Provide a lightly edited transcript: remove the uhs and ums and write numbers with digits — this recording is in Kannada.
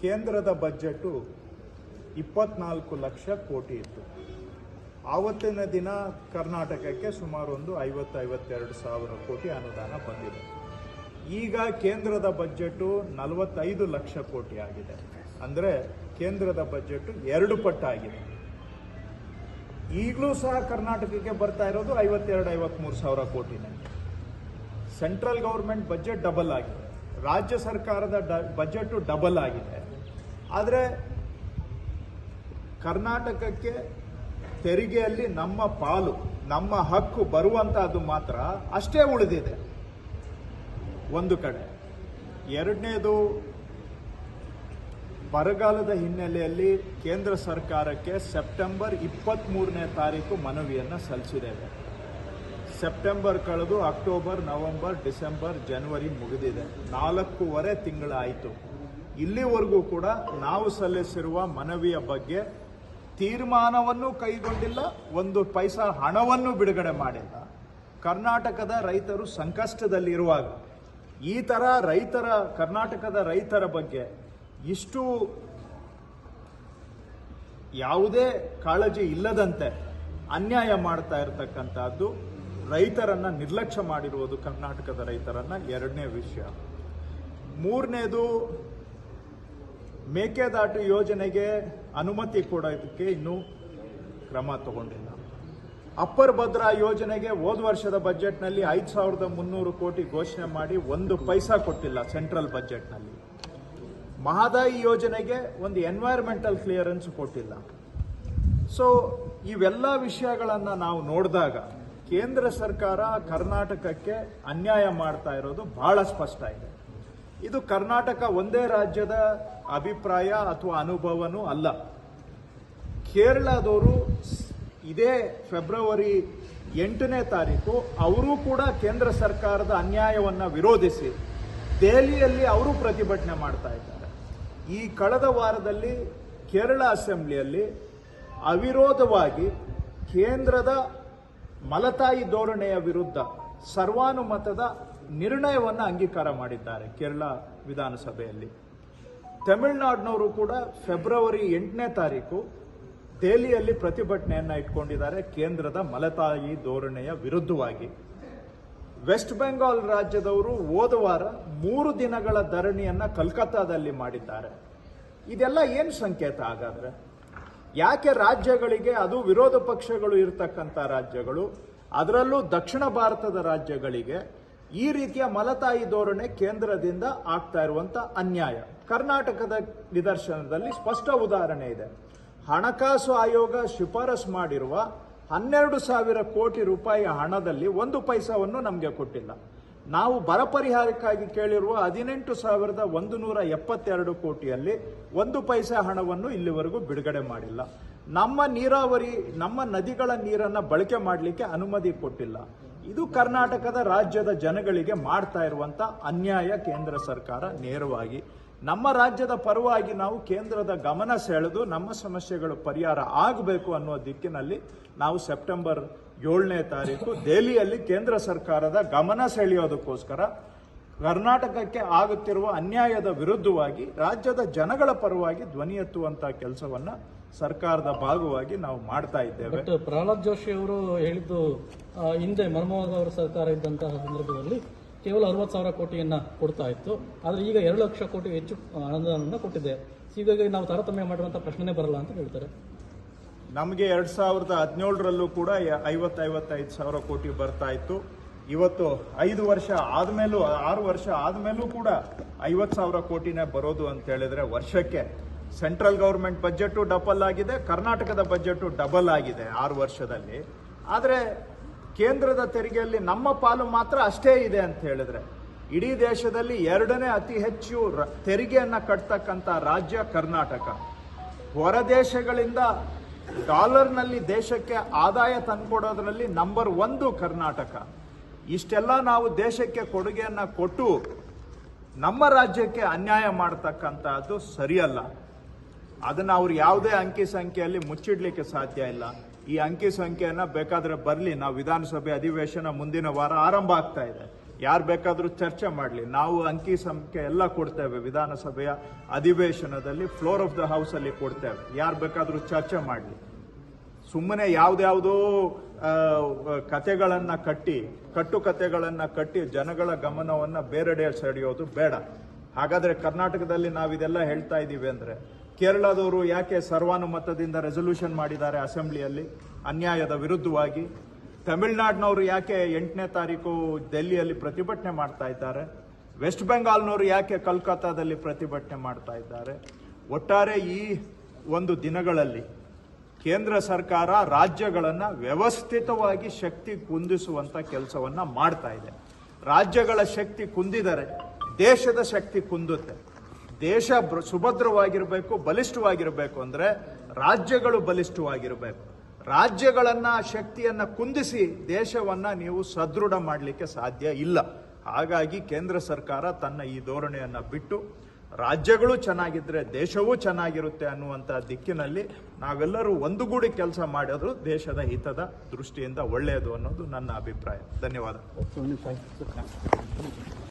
ಕೇಂದ್ರದ ಬಜೆಟು 24 ಲಕ್ಷ ಕೋಟಿ ಇತ್ತು. ಆವತ್ತಿನ ದಿನ ಕರ್ನಾಟಕಕ್ಕೆ ಸುಮಾರು ಒಂದು 50-52 ಸಾವಿರ ಕೋಟಿ ಅನುದಾನ ಬಂದಿದೆ. ಈಗ ಕೇಂದ್ರದ ಬಜೆಟು 45 ಲಕ್ಷ ಕೋಟಿ ಆಗಿದೆ. ಅಂದರೆ ಕೇಂದ್ರದ ಬಜೆಟ್ 2 ಪಟ್ಟಾಗಿದೆ. ಈಗಲೂ ಸಹ ಕರ್ನಾಟಕಕ್ಕೆ ಬರ್ತಾ ಇರೋದು 52-53 ಸಾವಿರ ಕೋಟಿನೇ. ಸೆಂಟ್ರಲ್ ಗೌರ್ಮೆಂಟ್ ಬಜೆಟ್ ಡಬಲ್ ಆಗಿದೆ, ರಾಜ್ಯ ಸರ್ಕಾರದ ಬಜೆಟ್ ಡಬಲ್ ಆಗಿದೆ. ಆದರೆ ಕರ್ನಾಟಕಕ್ಕೆ ತೆರಿಗೆಯಲ್ಲಿ ನಮ್ಮ ಪಾಲು, ನಮ್ಮ ಹಕ್ಕು ಬರುವಂತಹದ್ದು ಮಾತ್ರ ಅಷ್ಟೇ ಉಳಿದಿದೆ ಒಂದು ಕಡೆ. ಎರಡನೇದು, ಬರಗಾಲದ ಹಿನ್ನೆಲೆಯಲ್ಲಿ ಕೇಂದ್ರ ಸರ್ಕಾರಕ್ಕೆ ಸೆಪ್ಟೆಂಬರ್ 23ನೇ ತಾರೀಕು ಮನವಿಯನ್ನು ಸಲ್ಲಿಸಿದ್ದೇವೆ. ಸೆಪ್ಟೆಂಬರ್ ಕಳೆದು ಅಕ್ಟೋಬರ್, ನವೆಂಬರ್, ಡಿಸೆಂಬರ್, ಜನವರಿ ಮುಗಿದಿದೆ. 4.5 ತಿಂಗಳಾಯಿತು. ಇಲ್ಲಿವರೆಗೂ ಕೂಡ ನಾವು ಸಲ್ಲಿಸಿರುವ ಮನವಿಯ ಬಗ್ಗೆ ತೀರ್ಮಾನವನ್ನು ಕೈಗೊಂಡಿಲ್ಲ, 1 ಪೈಸಾ ಹಣವನ್ನು ಬಿಡುಗಡೆ ಮಾಡಿಲ್ಲ. ಕರ್ನಾಟಕದ ರೈತರು ಸಂಕಷ್ಟದಲ್ಲಿರುವಾಗ ಈ ಥರ ಕರ್ನಾಟಕದ ರೈತರ ಬಗ್ಗೆ ಇಷ್ಟು ಯಾವುದೇ ಕಾಳಜಿ ಇಲ್ಲದಂತೆ ಅನ್ಯಾಯ ಮಾಡ್ತಾ ಇರತಕ್ಕಂಥದ್ದು, ರೈತರನ್ನ ನಿರ್ಲಕ್ಷ್ಯ ಮಾಡಿರುವುದು ಕರ್ನಾಟಕದ ರೈತರನ್ನ. ಎರಡನೇ ವಿಷಯ. ಮೂರನೇದು, ಮೇಕೆದಾಟು ಯೋಜನೆಗೆ ಅನುಮತಿ ಕೊಡೋದಕ್ಕೆ ಇನ್ನೂ ಕ್ರಮ ತಗೊಂಡಿಲ್ಲ. ಅಪ್ಪರ್ ಭದ್ರಾ ಯೋಜನೆಗೆ ಹೋದ ವರ್ಷದ ಬಜೆಟ್ನಲ್ಲಿ 5,300 ಕೋಟಿ ಘೋಷಣೆ ಮಾಡಿ 1 ಪೈಸಾ ಕೊಟ್ಟಿಲ್ಲ ಸೆಂಟ್ರಲ್ ಬಜೆಟ್ನಲ್ಲಿ. ಮಹದಾಯಿ ಯೋಜನೆಗೆ ಒಂದು ಎನ್ವೈರ್ಮೆಂಟಲ್ ಕ್ಲಿಯರೆನ್ಸ್ ಕೊಟ್ಟಿಲ್ಲ. ಸೊ ಇವೆಲ್ಲ ವಿಷಯಗಳನ್ನು ನಾವು ನೋಡಿದಾಗ ಕೇಂದ್ರ ಸರ್ಕಾರ ಕರ್ನಾಟಕಕ್ಕೆ ಅನ್ಯಾಯ ಮಾಡ್ತಾ ಇರೋದು ಬಹಳ ಸ್ಪಷ್ಟ ಇದೆ. ಇದು ಕರ್ನಾಟಕ ಒಂದೇ ರಾಜ್ಯದ ಅಭಿಪ್ರಾಯ ಅಥವಾ ಅನುಭವನೂ ಅಲ್ಲ. ಕೇರಳದವರು ಇದೇ ಫೆಬ್ರವರಿ 8ನೇ ತಾರೀಕು ಅವರು ಕೂಡ ಕೇಂದ್ರ ಸರ್ಕಾರದ ಅನ್ಯಾಯವನ್ನು ವಿರೋಧಿಸಿ ದೆಹಲಿಯಲ್ಲಿ ಅವರು ಪ್ರತಿಭಟನೆ ಮಾಡ್ತಾ ಇದ್ದಾರೆ. ಈ ಕಳೆದ ವಾರದಲ್ಲಿ ಕೇರಳ ಅಸೆಂಬ್ಲಿಯಲ್ಲಿ ಅವಿರೋಧವಾಗಿ ಕೇಂದ್ರದ ಮಲತಾಯಿ ಧೋರಣೆಯ ವಿರುದ್ಧ ಸರ್ವಾನುಮತದ ನಿರ್ಣಯವನ್ನು ಅಂಗೀಕಾರ ಮಾಡಿದ್ದಾರೆ ಕೇರಳ ವಿಧಾನಸಭೆಯಲ್ಲಿ. ತಮಿಳುನಾಡಿನವರು ಕೂಡ ಫೆಬ್ರವರಿ 8ನೇ ತಾರೀಕು ದೆಹಲಿಯಲ್ಲಿ ಪ್ರತಿಭಟನೆಯನ್ನು ಇಟ್ಕೊಂಡಿದ್ದಾರೆ ಕೇಂದ್ರದ ಮಲತಾಯಿ ಧೋರಣೆಯ ವಿರುದ್ಧವಾಗಿ. ವೆಸ್ಟ್ ಬೆಂಗಾಲ್ ರಾಜ್ಯದವರು ಹೋದ ವಾರ 3 ದಿನಗಳ ಧರಣಿಯನ್ನ ಕಲ್ಕತ್ತಾದಲ್ಲಿ ಮಾಡಿದ್ದಾರೆ. ಇದೆಲ್ಲ ಏನು ಸಂಕೇತ ಹಾಗಾದ್ರೆ? ಯಾಕೆ ರಾಜ್ಯಗಳಿಗೆ, ಅದು ವಿರೋಧ ಪಕ್ಷಗಳು ಇರತಕ್ಕಂಥ ರಾಜ್ಯಗಳು, ಅದರಲ್ಲೂ ದಕ್ಷಿಣ ಭಾರತದ ರಾಜ್ಯಗಳಿಗೆ ಈ ರೀತಿಯ ಮಲತಾಯಿ ಧೋರಣೆ ಕೇಂದ್ರದಿಂದ ಆಗ್ತಾ ಇರುವಂತ ಅನ್ಯಾಯ? ಕರ್ನಾಟಕದ ನಿದರ್ಶನದಲ್ಲಿ ಸ್ಪಷ್ಟ ಉದಾಹರಣೆ ಇದೆ. ಹಣಕಾಸು ಆಯೋಗ ಶಿಫಾರಸು ಮಾಡಿರುವ 12,000 ಕೋಟಿ ರೂಪಾಯಿ ಹಣದಲ್ಲಿ 1 ಪೈಸಾವನ್ನು ನಮಗೆ ಕೊಟ್ಟಿಲ್ಲ. ನಾವು ಬರ ಪರಿಹಾರಕ್ಕಾಗಿ ಕೇಳಿರುವ 18,172 ಕೋಟಿಯಲ್ಲಿ 1 ಪೈಸಾ ಹಣವನ್ನು ಇಲ್ಲಿವರೆಗೂ ಬಿಡುಗಡೆ ಮಾಡಿಲ್ಲ. ನಮ್ಮ ನೀರಾವರಿ, ನಮ್ಮ ನದಿಗಳ ನೀರನ್ನು ಬಳಕೆ ಮಾಡಲಿಕ್ಕೆ ಅನುಮತಿ ಕೊಟ್ಟಿಲ್ಲ. ಇದು ಕರ್ನಾಟಕದ ರಾಜ್ಯದ ಜನಗಳಿಗೆ ಮಾಡ್ತಾ ಇರುವಂತ ಅನ್ಯಾಯ. ಕೇಂದ್ರ ಸರ್ಕಾರ ನೇರವಾಗಿ ನಮ್ಮ ರಾಜ್ಯದ ಪರವಾಗಿ ನಾವು ಕೇಂದ್ರದ ಗಮನ ಸೆಳೆದು ನಮ್ಮ ಸಮಸ್ಯೆಗಳು ಪರಿಹಾರ ಆಗಬೇಕು ಅನ್ನೋ ದಿಕ್ಕಿನಲ್ಲಿ ನಾವು ಸೆಪ್ಟೆಂಬರ್ 7ನೇ ತಾರೀಕು ದೆಹಲಿಯಲ್ಲಿ ಕೇಂದ್ರ ಸರ್ಕಾರದ ಗಮನ ಸೆಳೆಯೋದಕ್ಕೋಸ್ಕರ ಕರ್ನಾಟಕಕ್ಕೆ ಆಗುತ್ತಿರುವ ಅನ್ಯಾಯದ ವಿರುದ್ಧವಾಗಿ ರಾಜ್ಯದ ಜನಗಳ ಪರವಾಗಿ ಧ್ವನಿ ಎತ್ತುವಂತಹ ಕೆಲಸವನ್ನ ಸರ್ಕಾರದ ಭಾಗವಾಗಿ ನಾವು ಮಾಡ್ತಾ ಇದ್ದೇವೆ. ಪ್ರಹ್ಲಾದ್ ಜೋಶಿ ಅವರು ಹೇಳಿದ್ದು, ಹಿಂದೆ ಮನಮೋಹನ್ ಅವರ ಸರ್ಕಾರ ಇದ್ದಂತಹ ಸಂದರ್ಭದಲ್ಲಿ ಕೇವಲ 60,000 ಕೋಟಿಯನ್ನ ಕೊಡ್ತಾ ಇತ್ತು, ಆದರೆ ಈಗ 2 ಲಕ್ಷ ಕೋಟಿ ಹೆಚ್ಚು ಅನುದಾನವನ್ನು ಕೊಟ್ಟಿದೆ. ಹೀಗಾಗಿ ನಾವು ತಾರತಮ್ಯ ಮಾಡಿರುವಂತಹ ಪ್ರಶ್ನೆನೇ ಬರಲ್ಲ ಅಂತ ಹೇಳ್ತಾರೆ. ನಮಗೆ 2017ರಲ್ಲೂ ಕೂಡ 50-55 ಸಾವಿರ ಕೋಟಿ ಬರ್ತಾ ಇತ್ತು. ಇವತ್ತು 5 ವರ್ಷ ಆದ್ಮೇಲೂ, 6 ವರ್ಷ ಆದ್ಮೇಲೂ ಕೂಡ 50,000 ಕೋಟಿನೇ ಬರೋದು ಅಂತ ಹೇಳಿದ್ರೆ ವರ್ಷಕ್ಕೆ ಸೆಂಟ್ರಲ್ ಗವರ್ಮೆಂಟ್ ಬಜೆಟ್ ಡಬಲ್ ಆಗಿದೆ, ಕರ್ನಾಟಕದ ಬಜೆಟ್ ಡಬಲ್ ಆಗಿದೆ 6 ವರ್ಷದಲ್ಲಿ. ಆದರೆ ಕೇಂದ್ರದ ತೆರಿಗೆಯಲ್ಲಿ ನಮ್ಮ ಪಾಲು ಮಾತ್ರ ಅಷ್ಟೇ ಇದೆ ಅಂತ ಹೇಳಿದ್ರೆ, ಇಡೀ ದೇಶದಲ್ಲಿ 2ನೇ ಅತಿ ಹೆಚ್ಚು ತೆರಿಗೆಯನ್ನ ಕಟ್ತಕ್ಕಂಥ ರಾಜ್ಯ ಕರ್ನಾಟಕ. ಹೊರ ದೇಶಗಳಿಂದ ಡಾಲರ್ನಲ್ಲಿ ದೇಶಕ್ಕೆ ಆದಾಯ ತಂದುಕೊಡೋದ್ರಲ್ಲಿ ನಂಬರ್ 1 ಕರ್ನಾಟಕ. ಇಷ್ಟೆಲ್ಲ ನಾವು ದೇಶಕ್ಕೆ ಕೊಡುಗೆಯನ್ನ ಕೊಟ್ಟು ನಮ್ಮ ರಾಜ್ಯಕ್ಕೆ ಅನ್ಯಾಯ ಮಾಡತಕ್ಕಂಥದ್ದು ಸರಿಯಲ್ಲ. ಅದನ್ನು ಅವ್ರು ಯಾವುದೇ ಅಂಕಿ ಸಂಖ್ಯೆಯಲ್ಲಿ ಮುಚ್ಚಿಡ್ಲಿಕ್ಕೆ ಸಾಧ್ಯ ಇಲ್ಲ. ಈ ಅಂಕಿ ಸಂಖ್ಯೆಯನ್ನ ಬೇಕಾದ್ರೆ ಬರಲಿ, ನಾವು ವಿಧಾನಸಭೆ ಅಧಿವೇಶನ ಮುಂದಿನ ವಾರ ಆರಂಭ ಆಗ್ತಾ ಇದೆ, ಯಾರು ಬೇಕಾದರೂ ಚರ್ಚೆ ಮಾಡಲಿ. ನಾವು ಅಂಕಿ ಸಂಖ್ಯೆ ಎಲ್ಲ ಕೊಡ್ತೇವೆ, ವಿಧಾನಸಭೆಯ ಅಧಿವೇಶನದಲ್ಲಿ ಫ್ಲೋರ್ ಆಫ್ ದ ಹೌಸ್ ಅಲ್ಲಿ ಕೊಡ್ತೇವೆ. ಯಾರು ಬೇಕಾದರೂ ಚರ್ಚೆ ಮಾಡಲಿ. ಸುಮ್ಮನೆ ಯಾವ್ದ್ಯಾವುದೋ ಕತೆಗಳನ್ನ ಕಟ್ಟುಕತೆಗಳನ್ನ ಕಟ್ಟಿ ಜನಗಳ ಗಮನವನ್ನ ಬೇರೆಡೆ ಸೆಳೆಯೋದು ಬೇಡ. ಹಾಗಾದ್ರೆ ಕರ್ನಾಟಕದಲ್ಲಿ ನಾವಿದೆಲ್ಲ ಹೇಳ್ತಾ ಇದ್ದೀವಿ ಅಂದ್ರೆ, ಕೇರಳದವರು ಯಾಕೆ ಸರ್ವಾನುಮತದಿಂದ ರೆಸೊಲ್ಯೂಷನ್ ಮಾಡಿದ್ದಾರೆ ಅಸೆಂಬ್ಲಿಯಲ್ಲಿ ಅನ್ಯಾಯದ ವಿರುದ್ಧವಾಗಿ? ತಮಿಳುನಾಡಿನವರು ಯಾಕೆ 8ನೇ ತಾರೀಕು ಡೆಲ್ಲಿಯಲ್ಲಿ ಪ್ರತಿಭಟನೆ ಮಾಡ್ತಾ ಇದ್ದಾರೆ? ವೆಸ್ಟ್ ಬೆಂಗಾಲ್ನವರು ಯಾಕೆ ಕಲ್ಕತ್ತಾದಲ್ಲಿ ಪ್ರತಿಭಟನೆ ಮಾಡ್ತಾ ಇದ್ದಾರೆ? ಒಟ್ಟಾರೆ ಈ ಒಂದು ದಿನಗಳಲ್ಲಿ ಕೇಂದ್ರ ಸರ್ಕಾರ ರಾಜ್ಯಗಳನ್ನ ವ್ಯವಸ್ಥಿತವಾಗಿ ಶಕ್ತಿ ಕುಂದಿಸುವಂತ ಕೆಲಸವನ್ನ ಮಾಡ್ತಾ ಇದೆ. ರಾಜ್ಯಗಳ ಶಕ್ತಿ ಕುಂದಿದರೆ ದೇಶದ ಶಕ್ತಿ ಕುಂದುತ್ತೆ. ದೇಶ ಸುಭದ್ರವಾಗಿರಬೇಕು, ಬಲಿಷ್ಠವಾಗಿರಬೇಕು ಅಂದ್ರೆ ರಾಜ್ಯಗಳು ಬಲಿಷ್ಠವಾಗಿರಬೇಕು. ರಾಜ್ಯಗಳನ್ನ ಶಕ್ತಿಯನ್ನ ಕುಂದಿಸಿ ದೇಶವನ್ನ ನೀವು ಸದೃಢ ಮಾಡಲಿಕ್ಕೆ ಸಾಧ್ಯ ಇಲ್ಲ. ಹಾಗಾಗಿ ಕೇಂದ್ರ ಸರ್ಕಾರ ತನ್ನ ಈ ಧೋರಣೆಯನ್ನ ಬಿಟ್ಟು ರಾಜ್ಯಗಳು ಚೆನ್ನಾಗಿದ್ರೆ ದೇಶವೂ ಚೆನ್ನಾಗಿರುತ್ತೆ ಅನ್ನುವಂಥ ದಿಕ್ಕಿನಲ್ಲಿ ನಾವೆಲ್ಲರೂ ಒಂದುಗೂಡಿ ಕೆಲಸ ಮಾಡೋದು ದೇಶದ ಹಿತದ ದೃಷ್ಟಿಯಿಂದ ಒಳ್ಳೆಯದು ಅನ್ನೋದು ನನ್ನ ಅಭಿಪ್ರಾಯ. ಧನ್ಯವಾದ.